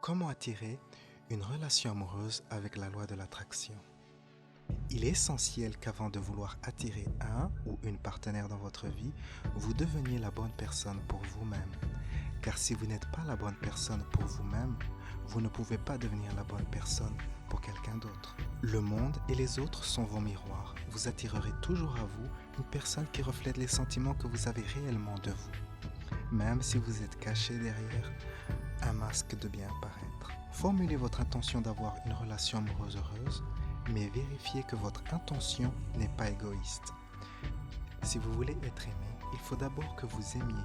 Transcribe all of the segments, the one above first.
Comment attirer une relation amoureuse avec la loi de l'attraction? Il est essentiel qu'avant de vouloir attirer un ou une partenaire dans votre vie, vous deveniez la bonne personne pour vous-même. Car si vous n'êtes pas la bonne personne pour vous-même, vous ne pouvez pas devenir la bonne personne pour quelqu'un d'autre. Le monde et les autres sont vos miroirs. Vous attirerez toujours à vous une personne qui reflète les sentiments que vous avez réellement de vous, même si vous êtes caché derrière un masque de bien paraître. Formulez votre intention d'avoir une relation amoureuse heureuse, mais vérifiez que votre intention n'est pas égoïste. Si vous voulez être aimé, il faut d'abord que vous aimiez.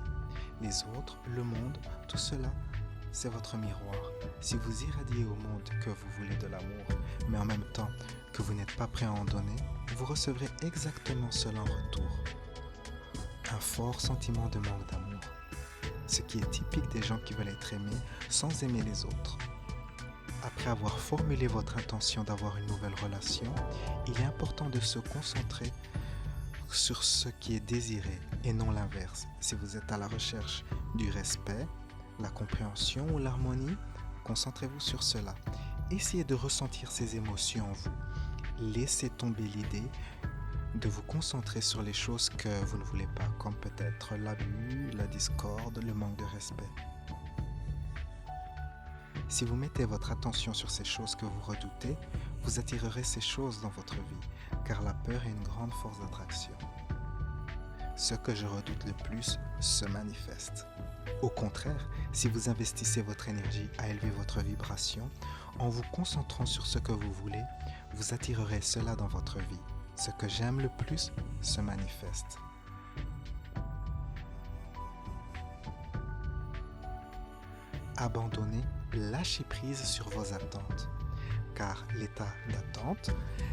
Les autres, le monde, tout cela, c'est votre miroir. Si vous irradiez au monde que vous voulez de l'amour, mais en même temps que vous n'êtes pas prêt à en donner, vous recevrez exactement cela en retour. Un fort sentiment de manque d'amour. Ce qui est typique des gens qui veulent être aimés sans aimer les autres. Après avoir formulé votre intention d'avoir une nouvelle relation, il est important de se concentrer sur ce qui est désiré et non l'inverse. Si vous êtes à la recherche du respect, la compréhension ou l'harmonie, concentrez-vous sur cela. Essayez de ressentir ces émotions en vous. Laissez tomber l'idée de vous concentrer sur les choses que vous ne voulez pas, comme peut-être l'abus, la discorde, le manque de respect. Si vous mettez votre attention sur ces choses que vous redoutez, vous attirerez ces choses dans votre vie, car la peur est une grande force d'attraction. Ce que je redoute le plus se manifeste. Au contraire, si vous investissez votre énergie à élever votre vibration, en vous concentrant sur ce que vous voulez, vous attirerez cela dans votre vie. Ce que j'aime le plus se manifeste. Abandonnez, lâchez prise sur vos attentes, car l'état d'attente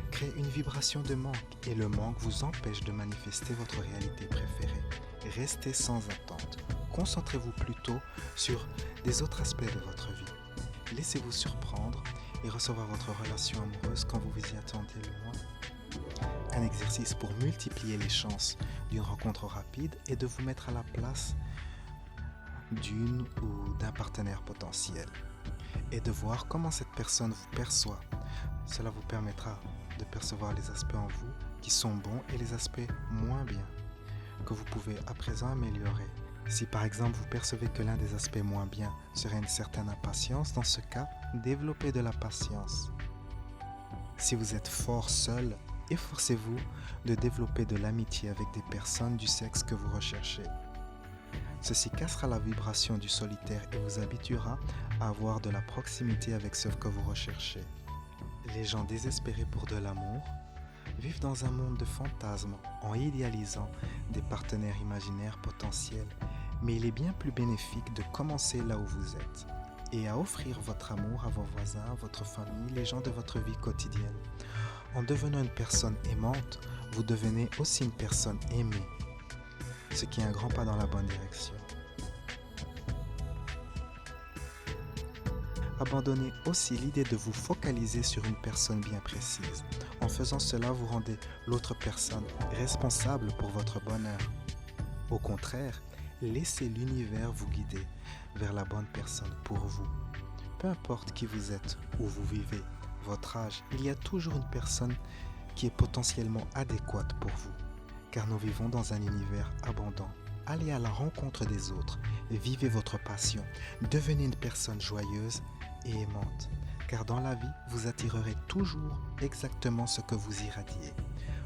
crée une vibration de manque et le manque vous empêche de manifester votre réalité préférée. Restez sans attente. Concentrez-vous plutôt sur des autres aspects de votre vie. Laissez-vous surprendre et recevoir votre relation amoureuse quand vous vous y attendez le moins. Un exercice pour multiplier les chances d'une rencontre rapide est de vous mettre à la place d'une ou d'un partenaire potentiel et de voir comment cette personne vous perçoit. Cela vous permettra de percevoir les aspects en vous qui sont bons et les aspects moins bien que vous pouvez à présent améliorer. Si par exemple vous percevez que l'un des aspects moins bien serait une certaine impatience, dans ce cas, développez de la patience. Si vous êtes fort seul, efforcez-vous de développer de l'amitié avec des personnes du sexe que vous recherchez. Ceci cassera la vibration du solitaire et vous habituera à avoir de la proximité avec ce que vous recherchez. Les gens désespérés pour de l'amour vivent dans un monde de fantasmes en idéalisant des partenaires imaginaires potentiels, mais il est bien plus bénéfique de commencer là où vous êtes et à offrir votre amour à vos voisins, votre famille, les gens de votre vie quotidienne. En devenant une personne aimante, vous devenez aussi une personne aimée, ce qui est un grand pas dans la bonne direction. Abandonnez aussi l'idée de vous focaliser sur une personne bien précise. En faisant cela, vous rendez l'autre personne responsable pour votre bonheur. Au contraire, laissez l'univers vous guider vers la bonne personne pour vous. Peu importe qui vous êtes, où vous vivez, votre âge, il y a toujours une personne qui est potentiellement adéquate pour vous. Car nous vivons dans un univers abondant. Allez à la rencontre des autres, vivez votre passion, devenez une personne joyeuse et aimante. Car dans la vie, vous attirerez toujours exactement ce que vous irradiez.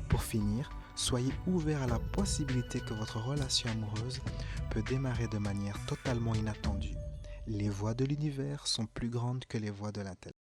Pour finir, soyez ouvert à la possibilité que votre relation amoureuse peut démarrer de manière totalement inattendue. Les voies de l'univers sont plus grandes que les voies de l'intellect.